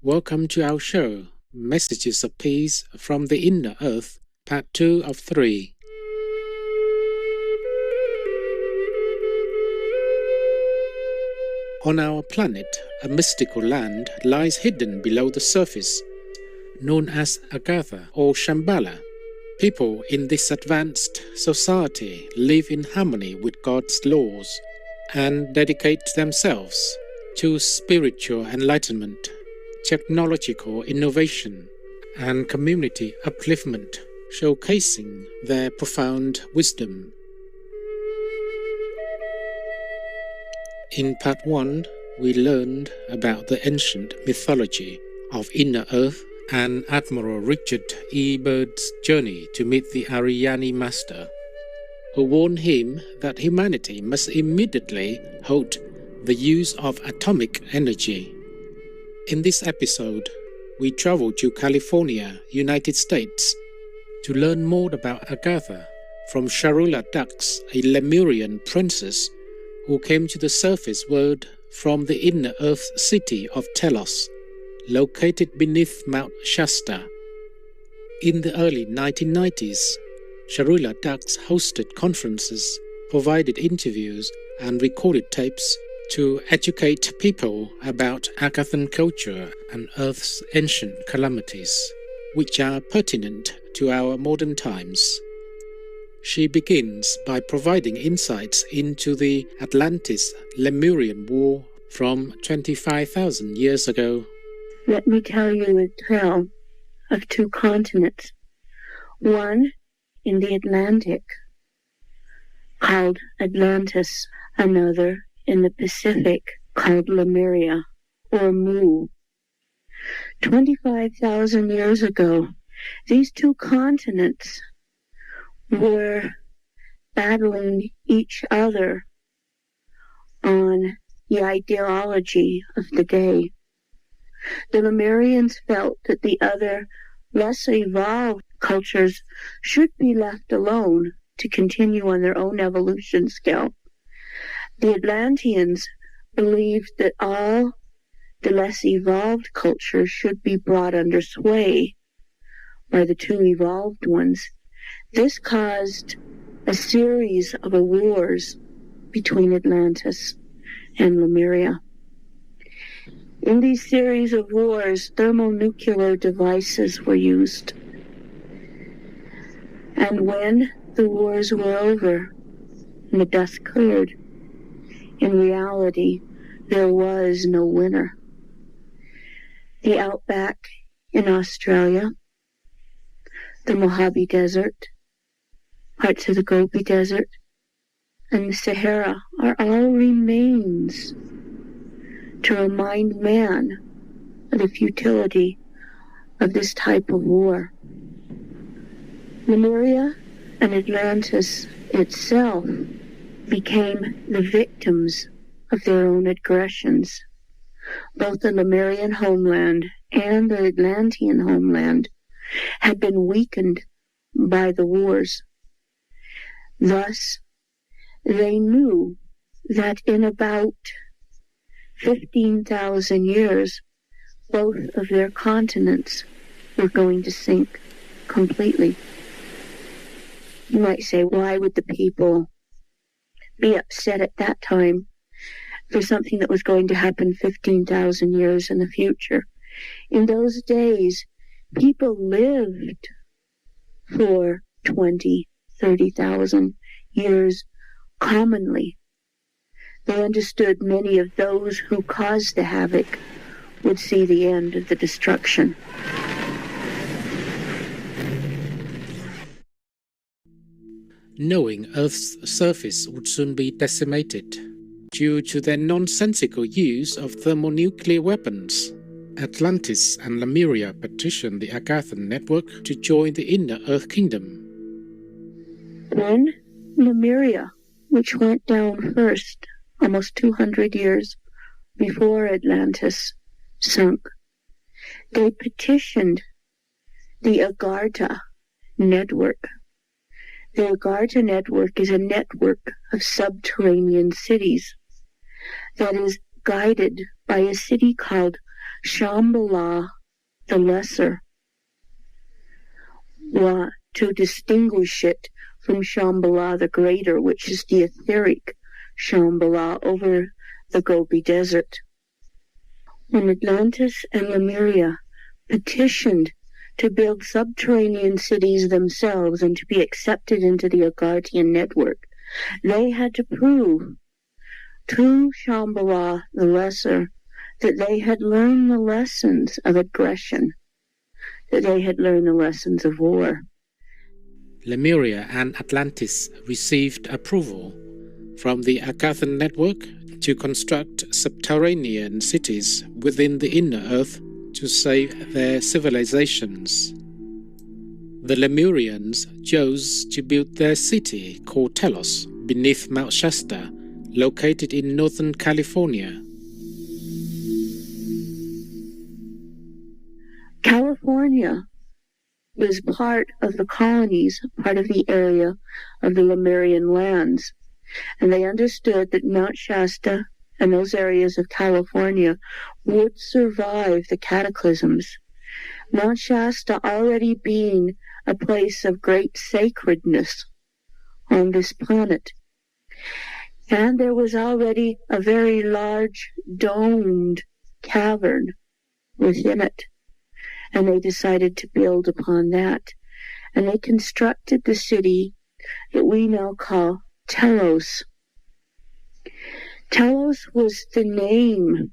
Welcome to our show, Messages of Peace from the Inner Earth, Part 2 of 3. On our planet, a mystical land lies hidden below the surface, known as Agartha or Shambhala. People in this advanced society live in harmony with God's laws and dedicate themselves to spiritual enlightenment, technological innovation, and community upliftment, showcasing their profound wisdom. In Part 1, we learned about the ancient mythology of Inner Earth and Admiral Richard E. Byrd's journey to meet the Aryani master, who warned him that humanity must immediately halt the use of atomic energy. In this episode, we travel to California, United States, to learn more about Agartha from Sharula Dux, a Lemurian princess who came to the surface world from the inner earth city of Telos, located beneath Mount Shasta. In the early 1990s, Sharula Dux hosted conferences, provided interviews, and recorded tapes to educate people about Agarthan culture and Earth's ancient calamities, which are pertinent to our modern times. She begins by providing insights into the Atlantis-Lemurian War from 25,000 years ago. Let me tell you a tale of two continents. One in the Atlantic, called Atlantis, another in the Pacific, called Lemuria, or Mu. 25,000 years ago, these two continents were battling each other on the ideology of the day. The Lemurians felt that the other, less evolved cultures should be left alone to continue on their own evolution scale. The Atlanteans believed that all the less evolved cultures should be brought under sway by the two evolved ones. This caused a series of wars between Atlantis and Lemuria. In these series of wars, thermonuclear devices were used. And when the wars were over and the dust cleared, in reality, there was no winner. The outback in Australia, the Mojave Desert, parts of the Gobi Desert, and the Sahara are all remains to remind man of the futility of this type of war. Lemuria and Atlantis itself became the victims of their own aggressions. Both the Lemurian homeland and the Atlantean homeland had been weakened by the wars. Thus, they knew that in about 15,000 years, both of their continents were going to sink completely. You might say, why would the people be upset at that time for something that was going to happen 15,000 years in the future? In those days, people lived for 20, 30,000 years commonly. They understood many of those who caused the havoc would see the end of the destruction. Knowing Earth's surface would soon be decimated due to their nonsensical use of thermonuclear weapons, Atlantis and Lemuria petitioned the Agarthan network to join the Inner Earth Kingdom. When Lemuria, which went down first almost 200 years before Atlantis sunk, they petitioned the Agartha network. The Agartha network is a network of subterranean cities that is guided by a city called Shambhala the Lesser, to distinguish it from Shambhala the Greater, which is the etheric Shambhala over the Gobi Desert. When Atlantis and Lemuria petitioned to build subterranean cities themselves and to be accepted into the Agarthian network, they had to prove to Shambhala the Lesser that they had learned the lessons of aggression, that they had learned the lessons of war. Lemuria and Atlantis received approval from the Agarthan network to construct subterranean cities within the inner earth to save their civilizations. The Lemurians chose to build their city called Telos beneath Mount Shasta, located in northern California. California was part of the colonies, part of the area of the Lemurian lands, and they understood that Mount Shasta and those areas of California would survive the cataclysms. Mount Shasta already being a place of great sacredness on this planet. And there was already a very large domed cavern within it. And they decided to build upon that. And they constructed the city that we now call Telos. Telos was the name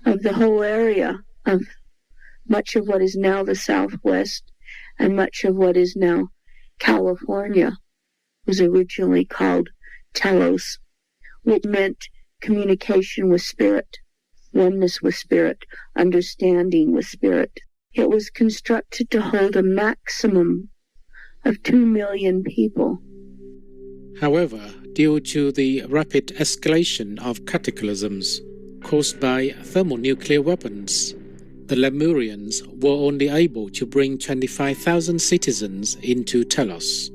of the whole area of much of what is now the Southwest and much of what is now California was originally called Telos, which meant communication with spirit, oneness with spirit, understanding with spirit. It was constructed to hold a maximum of 2 million people. However, due to the rapid escalation of cataclysms caused by thermonuclear weapons, the Lemurians were only able to bring 25,000 citizens into Telos.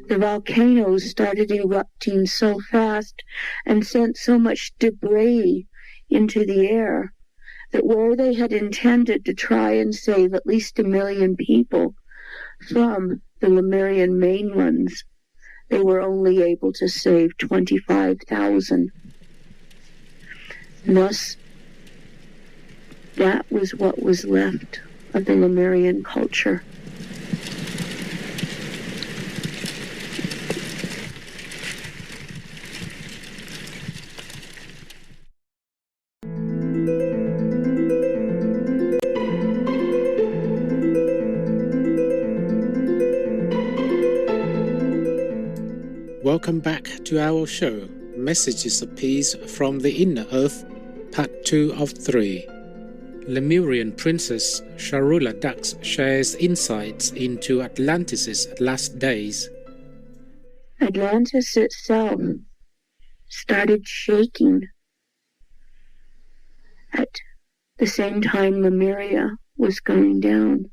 The volcanoes started erupting so fast and sent so much debris into the air that where they had intended to try and save at least 1 million people from the Lemurian mainlands, they were only able to save 25,000. Thus, that was what was left of the Lemurian culture. Welcome back to our show, Messages of Peace from the Inner Earth, Part 2 of 3. Lemurian Princess Sharula Dux shares insights into Atlantis' last days. Atlantis itself started shaking at the same time Lemuria was going down.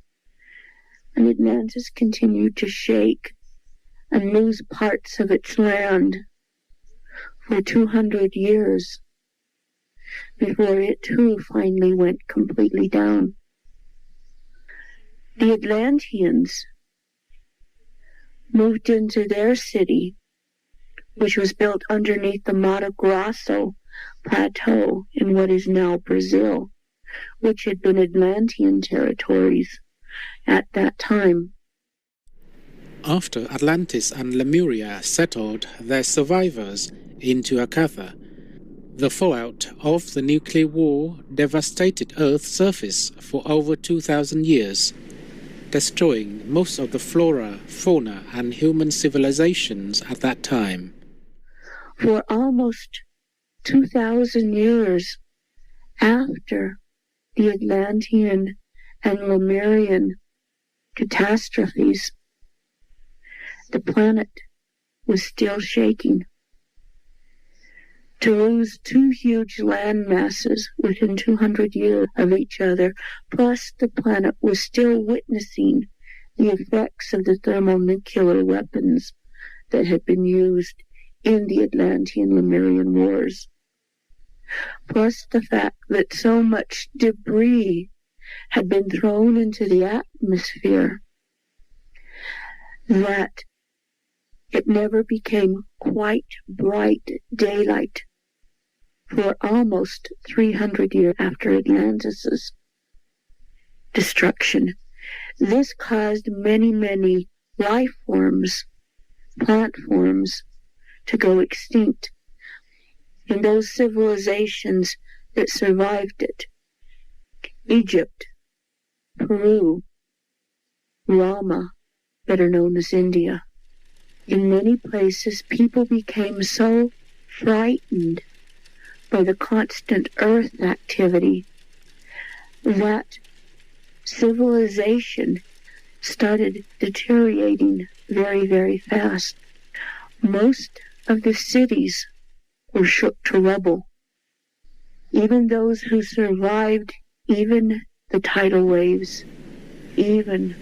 And Atlantis continued to shake and lose parts of its land for 200 years before it too finally went completely down. The Atlanteans moved into their city, which was built underneath the Mato Grosso plateau in what is now Brazil, which had been Atlantean territories at that time. After Atlantis and Lemuria settled their survivors into Agartha, the fallout of the nuclear war devastated Earth's surface for over 2,000 years, destroying most of the flora, fauna, and human civilizations at that time. For almost 2,000 years after the Atlantean and Lemurian catastrophes, the planet was still shaking. To lose 2 huge land masses within 200 years of each other, plus the planet was still witnessing the effects of the thermonuclear weapons that had been used in the Atlantean-Lemurian wars. plus the fact that so much debris had been thrown into the atmosphere that it never became quite bright daylight for almost 300 years after Atlantis' destruction. This caused many, many life forms, plant forms, to go extinct in those civilizations that survived it. Egypt, Peru, Rama, better known as India. In many places, people became so frightened by the constant earth activity that civilization started deteriorating very, very fast. Most of the cities were shook to rubble. Even those who survived, even the tidal waves, even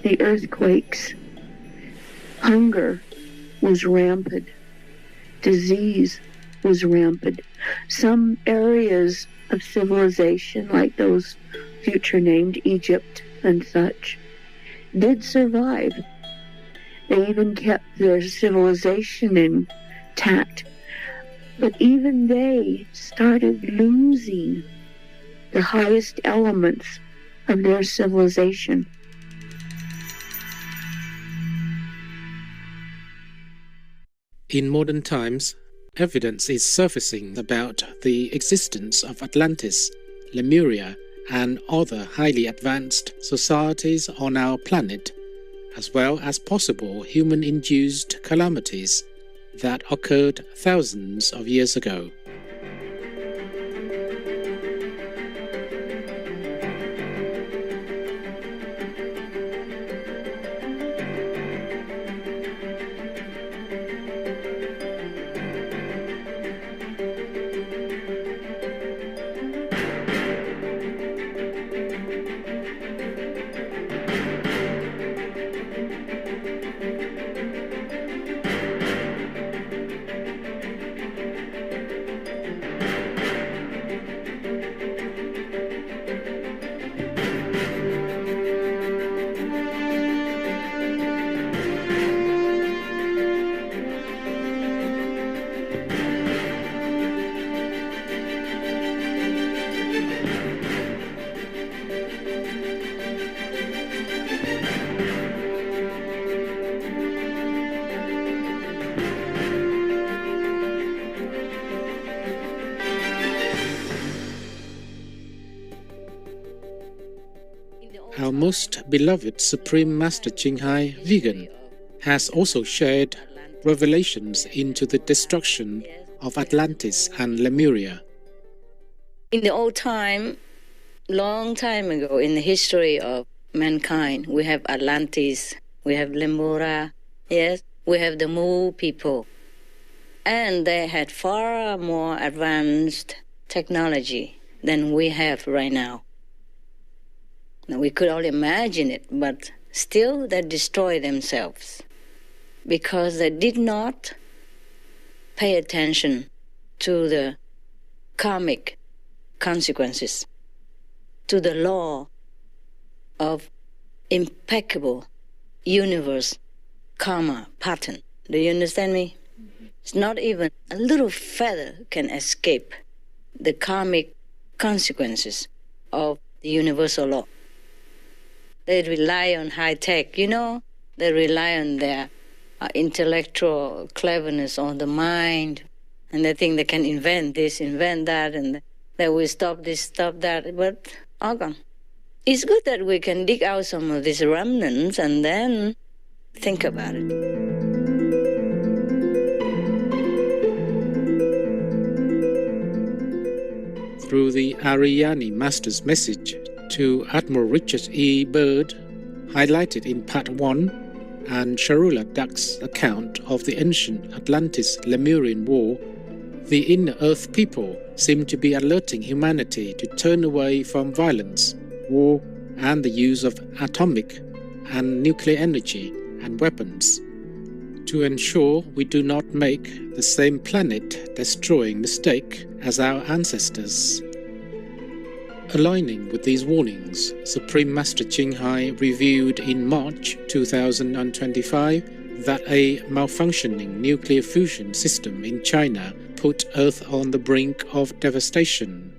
the earthquakes, hunger was rampant. Disease was rampant. Some areas of civilization, like those future named Egypt and such, did survive. They even kept their civilization intact. But even they started losing the highest elements of their civilization. In modern times, evidence is surfacing about the existence of Atlantis, Lemuria, and other highly advanced societies on our planet, as well as possible human-induced calamities that occurred thousands of years ago. Our most beloved Supreme Master Jinghai Vegan has also shared revelations into the destruction of Atlantis and Lemuria. In the old time, long time ago in the history of mankind, we have Atlantis, we have Lemuria, yes, we have the Mu people. And they had far more advanced technology than we have right now. Now, we could all imagine it, but still they destroyed themselves because they did not pay attention to the karmic consequences, to the law of impeccable universe karma pattern. Do you understand me? It's not even a little feather can escape the karmic consequences of the universal law. They rely on high tech, you know. They rely on their intellectual cleverness, on the mind, and they think they can invent this, invent that, and they will stop this, stop that, but all gone. It's good that we can dig out some of these remnants and then think about it. Through the Aryani Master's message to Admiral Richard E. Byrd, highlighted in Part 1, and Sharula Dux account of the ancient Atlantis-Lemurian War, the Inner Earth people seem to be alerting humanity to turn away from violence, war, and the use of atomic and nuclear energy and weapons. to ensure we do not make the same planet-destroying mistake as our ancestors. Aligning with these warnings, Supreme Master Ching Hai revealed in March 2025 that a malfunctioning nuclear fusion system in China put Earth on the brink of devastation.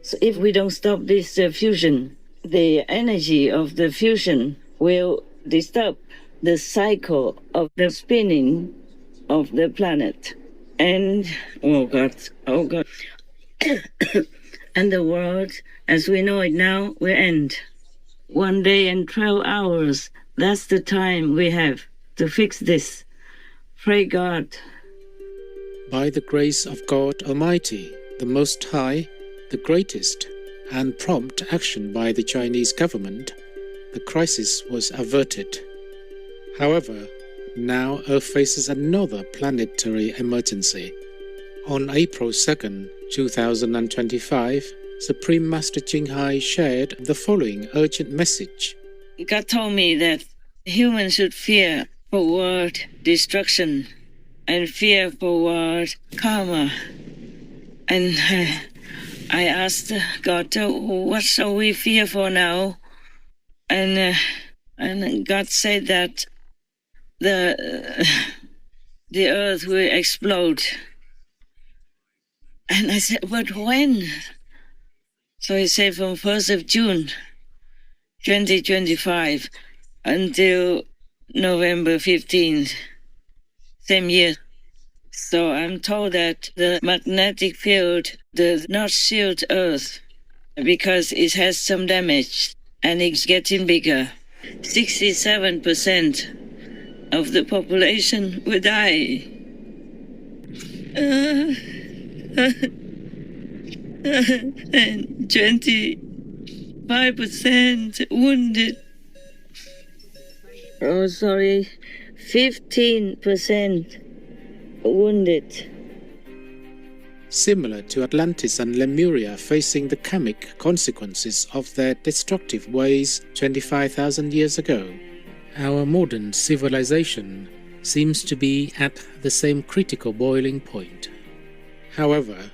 So if we don't stop this fusion, the energy of the fusion will disturb the cycle of the spinning of the planet. And, oh God, and the world, as we know it now, will end. 1 day and 12 hours, that's the time we have to fix this. Pray God. By the grace of God Almighty, the Most High, the greatest, and prompt action by the Chinese government, the crisis was averted. However, now Earth faces another planetary emergency. On April 2nd, 2025, Supreme Master Ching Hai shared the following urgent message. God told me that humans should fear for world destruction and fear for world karma. And I asked God, what shall we fear for now? And God said that the earth will explode. And I said, but when? So he said from 1st of June, 2025 until November 15th, same year. So I'm told that the magnetic field does not shield Earth because it has some damage and it's getting bigger. 67% of the population will die. And 25% wounded. Oh, sorry, 15% wounded. Similar to Atlantis and Lemuria facing the karmic consequences of their destructive ways 25,000 years ago, our modern civilization seems to be at the same critical boiling point. However,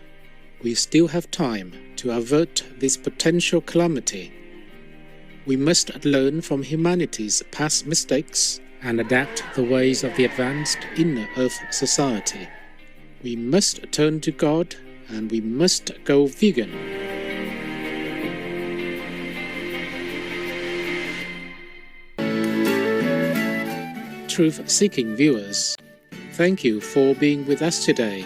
we still have time to avert this potential calamity. We must learn from humanity's past mistakes and adapt the ways of the advanced inner Earth society. We must turn to God and we must go vegan. Truth-seeking viewers, thank you for being with us today.